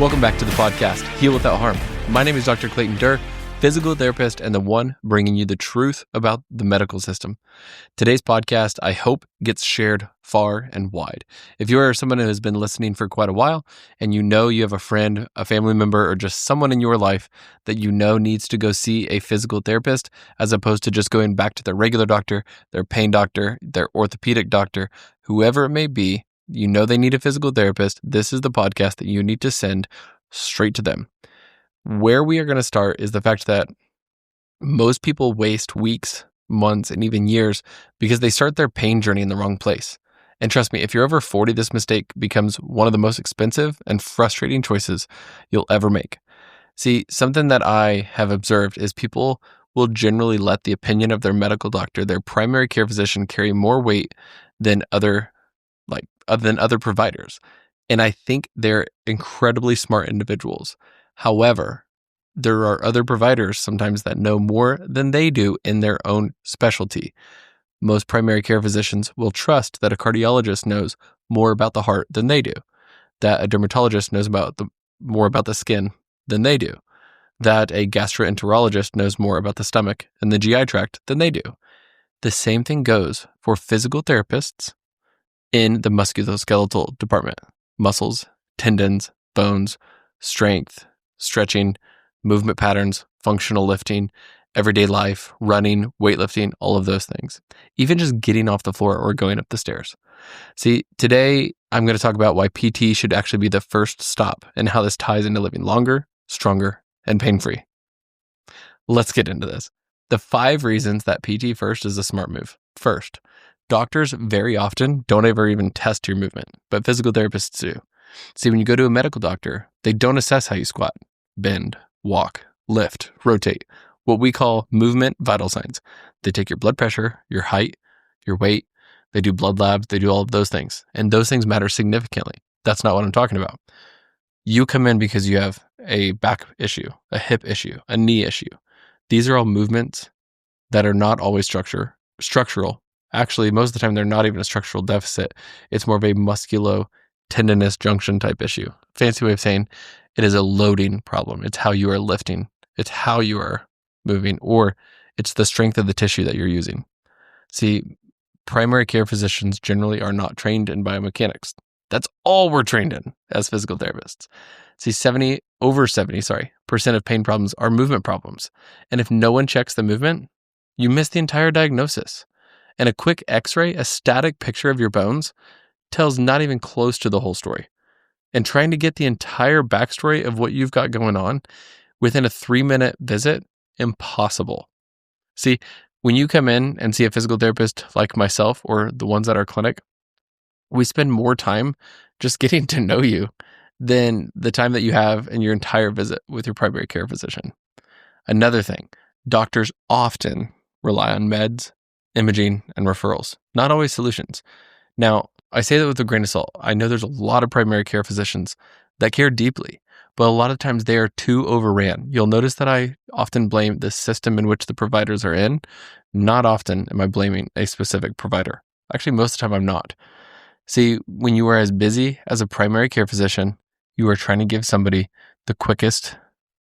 Welcome back to the podcast, Heal Without Harm. My name is Dr. Clayton Dir, physical therapist and the one bringing you the truth about the medical system. Today's podcast, I hope, gets shared far and wide. If you are someone who has been listening for quite a while and you know you have a friend, a family member, or just someone in your life that you know needs to go see a physical therapist as opposed to just going back to their regular doctor, their pain doctor, their orthopedic doctor, whoever it may be, you know they need a physical therapist, this is the podcast that you need to send straight to them. Where we are going to start is the fact that most people waste weeks, months, and even years because they start their pain journey in the wrong place. And trust me, if you're over 40, this mistake becomes one of the most expensive and frustrating choices you'll ever make. See, something that I have observed is people will generally let the opinion of their medical doctor, their primary care physician, carry more weight than other providers. And I think they're incredibly smart individuals. However, there are other providers sometimes that know more than they do in their own specialty. Most primary care physicians will trust that a cardiologist knows more about the heart than they do, that a dermatologist knows more about the skin than they do, that a gastroenterologist knows more about the stomach and the GI tract than they do. The same thing goes for physical therapists in the musculoskeletal department. Muscles, tendons, bones, strength, stretching, movement patterns, functional lifting, everyday life, running, weightlifting, all of those things. Even just getting off the floor or going up the stairs. See, today I'm going to talk about why PT should actually be the first stop and how this ties into living longer, stronger, and pain-free. Let's get into this. The 5 reasons that PT first is a smart move. First, doctors very often don't ever even test your movement, but physical therapists do. See, when you go to a medical doctor, they don't assess how you squat, bend, walk, lift, rotate, what we call movement vital signs. They take your blood pressure, your height, your weight, they do blood labs, they do all of those things. And those things matter significantly. That's not what I'm talking about. You come in because you have a back issue, a hip issue, a knee issue. These are all movements that are not always structural. Actually, most of the time, they're not even a structural deficit. It's more of a musculo-tendinous junction type issue. Fancy way of saying it is a loading problem. It's how you are lifting. It's how you are moving, or it's the strength of the tissue that you're using. See, primary care physicians generally are not trained in biomechanics. That's all we're trained in as physical therapists. See, over 70% of pain problems are movement problems. And if no one checks the movement, you miss the entire diagnosis. And a quick x-ray, a static picture of your bones, tells not even close to the whole story. And trying to get the entire backstory of what you've got going on within a 3-minute visit, impossible. See, when you come in and see a physical therapist like myself or the ones at our clinic, we spend more time just getting to know you than the time that you have in your entire visit with your primary care physician. Another thing, doctors often rely on meds, imaging, and referrals, not always solutions. Now, I say that with a grain of salt. I know there's a lot of primary care physicians that care deeply, but a lot of times they are too overran. You'll notice that I often blame the system in which the providers are in. Not often am I blaming a specific provider. Actually, most of the time I'm not. See, when you are as busy as a primary care physician, you are trying to give somebody the quickest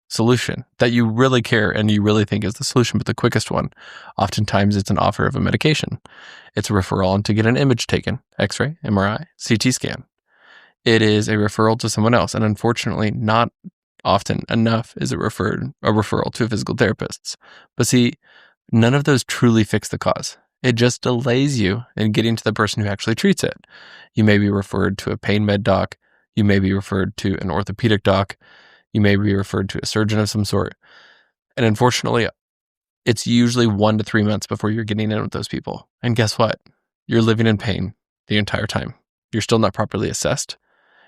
solution that you really care and you really think is the solution, but the quickest one. Oftentimes it's an offer of a medication. It's a referral on to get an image taken, X-ray, MRI, CT scan. It is a referral to someone else. And unfortunately, not often enough is it a referral to a physical therapist. But see, none of those truly fix the cause. It just delays you in getting to the person who actually treats it. You may be referred to a pain med doc. You may be referred to an orthopedic doc. You may be referred to a surgeon of some sort. And unfortunately, it's usually 1 to 3 months before you're getting in with those people. And guess what? You're living in pain the entire time. You're still not properly assessed.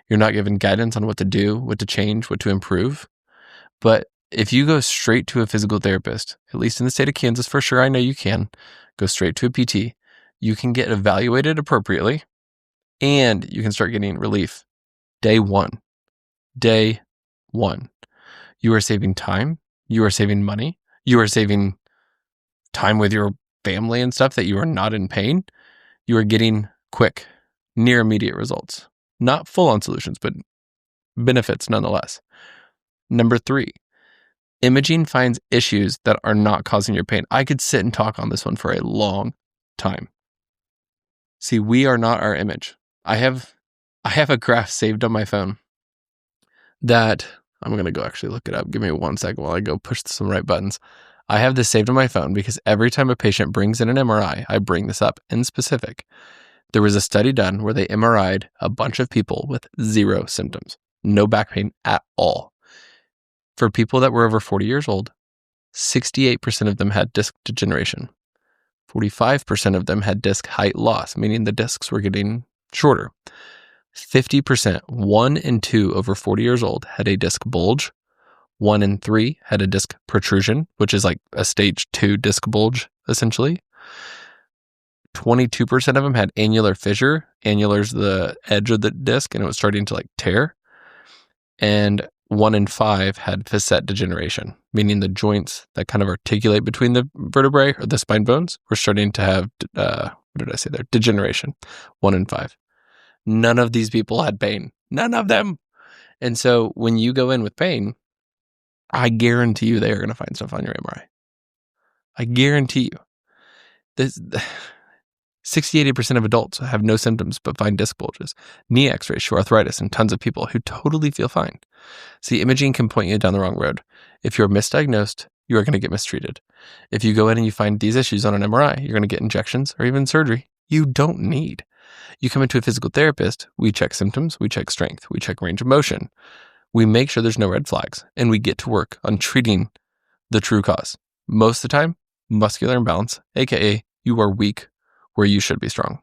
You're not given guidance on what to do, what to change, what to improve. But if you go straight to a physical therapist, at least in the state of Kansas, for sure, I know you can, go straight to a PT, you can get evaluated appropriately, and you can start getting relief day one. Day one. You are saving time. You are saving money. You are saving time with your family and stuff that you are not in pain. You are getting quick, near immediate results. Not full-on solutions, but benefits nonetheless. Number 3, imaging finds issues that are not causing your pain. I could sit and talk on this one for a long time. See, we are not our image. I have a graph saved on my phone that I'm going to go actually look it up. Give me 1 second while I go push some right buttons. I have this saved on my phone because every time a patient brings in an MRI, I bring this up in specific. There was a study done where they MRI'd a bunch of people with 0 symptoms, no back pain at all. For people that were over 40 years old, 68% of them had disc degeneration. 45% of them had disc height loss, meaning the discs were getting shorter. 50%, 1 in 2 over 40 years old, had a disc bulge. 1 in 3 had a disc protrusion, which is like a stage 2 disc bulge, essentially. 22% of them had annular fissure. Annular is the edge of the disc, and it was starting to tear. And 1 in 5 had facet degeneration, meaning the joints that kind of articulate between the vertebrae or the spine bones were starting to have, degeneration. 1 in 5. None of these people had pain. None of them. And so when you go in with pain, I guarantee you they are going to find stuff on your MRI. I guarantee you. This 60-80% of adults have no symptoms but find disc bulges, knee x-rays show arthritis, and tons of people who totally feel fine. See, imaging can point you down the wrong road. If you're misdiagnosed, you are going to get mistreated. If you go in and you find these issues on an MRI, you're going to get injections or even surgery you don't need. You come into a physical therapist, we check symptoms, we check strength, we check range of motion. We make sure there's no red flags, and we get to work on treating the true cause. Most of the time, muscular imbalance, aka you are weak where you should be strong.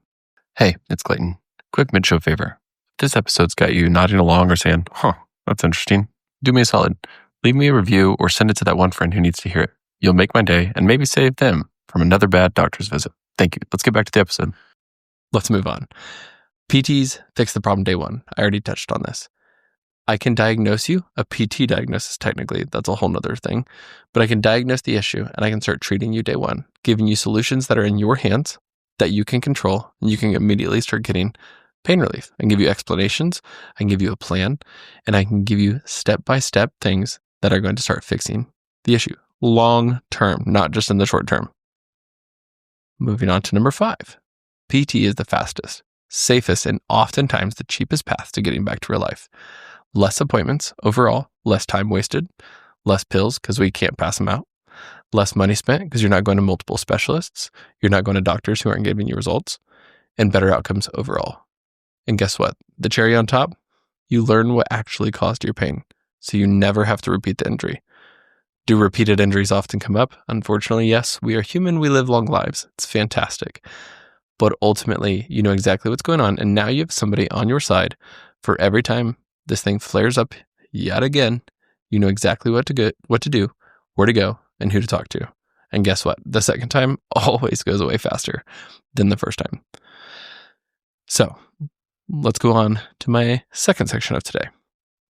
Hey, it's Clayton. Quick mid-show favor. If this episode's got you nodding along or saying, that's interesting, do me a solid. Leave me a review or send it to that one friend who needs to hear it. You'll make my day and maybe save them from another bad doctor's visit. Thank you. Let's get back to the episode. Let's move on. PTs fix the problem day 1. I already touched on this. I can diagnose you, a PT diagnosis technically, that's a whole nother thing, but I can diagnose the issue and I can start treating you day 1, giving you solutions that are in your hands that you can control, and you can immediately start getting pain relief. I can give you explanations, I can give you a plan, and I can give you step-by-step things that are going to start fixing the issue long term, not just in the short term. Moving on to number 5. PT is the fastest, safest, and oftentimes the cheapest path to getting back to real life. Less appointments overall, less time wasted, less pills because we can't pass them out, less money spent because you're not going to multiple specialists, you're not going to doctors who aren't giving you results, and better outcomes overall. And guess what? The cherry on top, you learn what actually caused your pain, so you never have to repeat the injury. Do repeated injuries often come up? Unfortunately, yes. We are human, we live long lives. It's fantastic. But ultimately, you know exactly what's going on, and now you have somebody on your side for every time this thing flares up yet again. You know exactly what to do, where to go, and who to talk to. And guess what? The second time always goes away faster than the first time. So let's go on to my second section of today.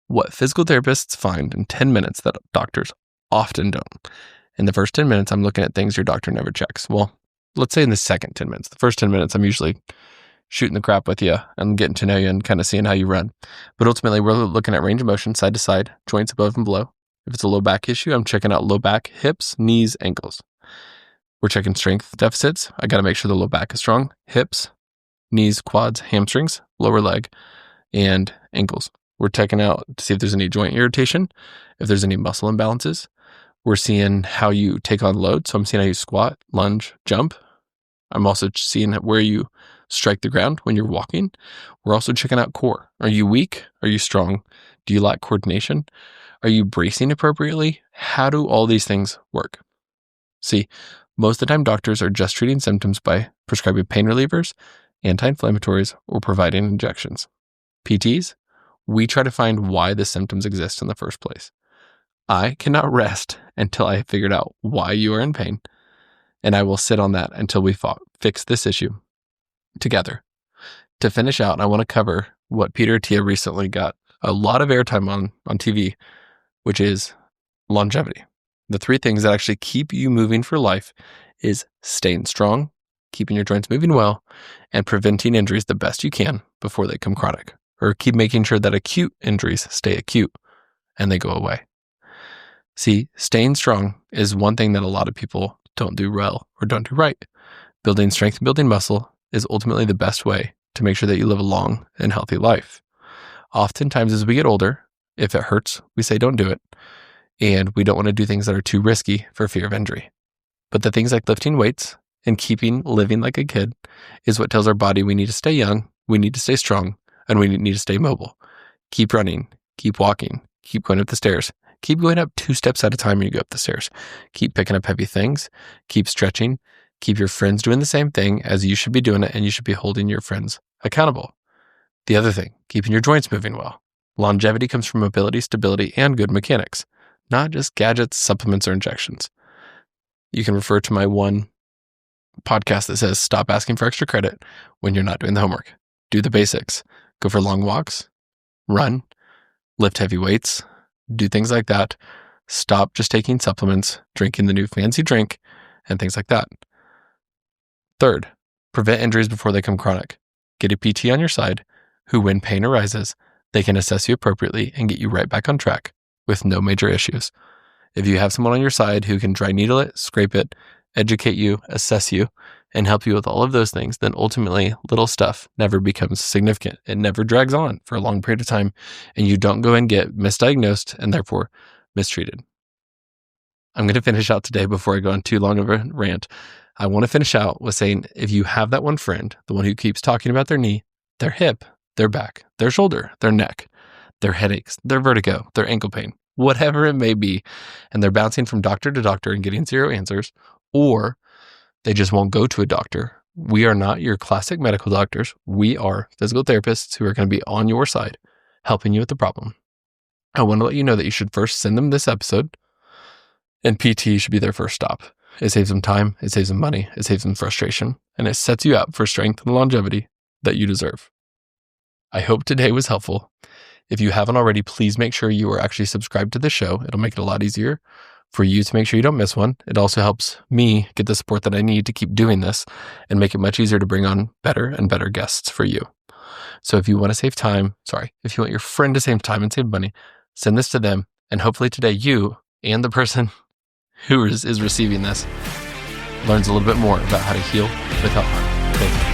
What physical therapists find in 10 minutes that doctors often don't. In the first 10 minutes, I'm looking at things your doctor never checks. Well, let's say in the second 10 minutes. The first 10 minutes, I'm usually shooting the crap with you and getting to know you and kind of seeing how you run. But ultimately, we're looking at range of motion, side to side, joints above and below. If it's a low back issue, I'm checking out low back, hips, knees, ankles. We're checking strength deficits. I got to make sure the low back is strong. Hips, knees, quads, hamstrings, lower leg, and ankles. We're checking out to see if there's any joint irritation, if there's any muscle imbalances. We're seeing how you take on load. So I'm seeing how you squat, lunge, jump. I'm also seeing where you strike the ground when you're walking. We're also checking out core. Are you weak? Are you strong? Do you lack coordination? Are you bracing appropriately? How do all these things work? See, most of the time doctors are just treating symptoms by prescribing pain relievers, anti-inflammatories, or providing injections. PTs, we try to find why the symptoms exist in the first place. I cannot rest until I have figured out why you are in pain, and I will sit on that until we fix this issue together. To finish out, I want to cover what Peter Attia recently got a lot of airtime on TV, which is longevity. The 3 things that actually keep you moving for life is staying strong, keeping your joints moving well, and preventing injuries the best you can before they become chronic, or keep making sure that acute injuries stay acute and they go away. See, staying strong is one thing that a lot of people don't do well or don't do right. Building strength and building muscle is ultimately the best way to make sure that you live a long and healthy life. Oftentimes as we get older, if it hurts, we say don't do it. And we don't want to do things that are too risky for fear of injury. But the things like lifting weights and keeping living like a kid is what tells our body we need to stay young, we need to stay strong, and we need to stay mobile. Keep running, keep walking, keep going up the stairs. Keep going up 2 steps at a time when you go up the stairs. Keep picking up heavy things. Keep stretching. Keep your friends doing the same thing as you should be doing it, and you should be holding your friends accountable. The other thing, keeping your joints moving well. Longevity comes from mobility, stability, and good mechanics, not just gadgets, supplements, or injections. You can refer to my one podcast that says, stop asking for extra credit when you're not doing the homework. Do the basics. Go for long walks, run, lift heavy weights, do things like that. Stop just taking supplements, drinking the new fancy drink, and things like that. Third, prevent injuries before they become chronic. Get a PT on your side who, when pain arises, they can assess you appropriately and get you right back on track with no major issues. If you have someone on your side who can dry needle it, scrape it, educate you, assess you, and help you with all of those things, then ultimately little stuff never becomes significant. It never drags on for a long period of time, and you don't go and get misdiagnosed and therefore mistreated. I'm going to finish out today before I go on too long of a rant. I want to finish out with saying, if you have that one friend, the one who keeps talking about their knee, their hip, their back, their shoulder, their neck, their headaches, their vertigo, their ankle pain, whatever it may be, and they're bouncing from doctor to doctor and getting zero answers, or they just won't go to a doctor. We are not your classic medical doctors. We are physical therapists who are going to be on your side, helping you with the problem. I want to let you know that you should first send them this episode, and PT should be their first stop. It saves them time, it saves them money, it saves them frustration, and it sets you up for strength and longevity that you deserve. I hope today was helpful. If you haven't already, please make sure you are actually subscribed to the show. It'll make it a lot easier for you to make sure you don't miss one. It also helps me get the support that I need to keep doing this and make it much easier to bring on better and better guests for you. So if you want to save time, if you want your friend to save time and save money, send this to them. And hopefully today you and the person who is receiving this learns a little bit more about how to heal without harm. Thank you.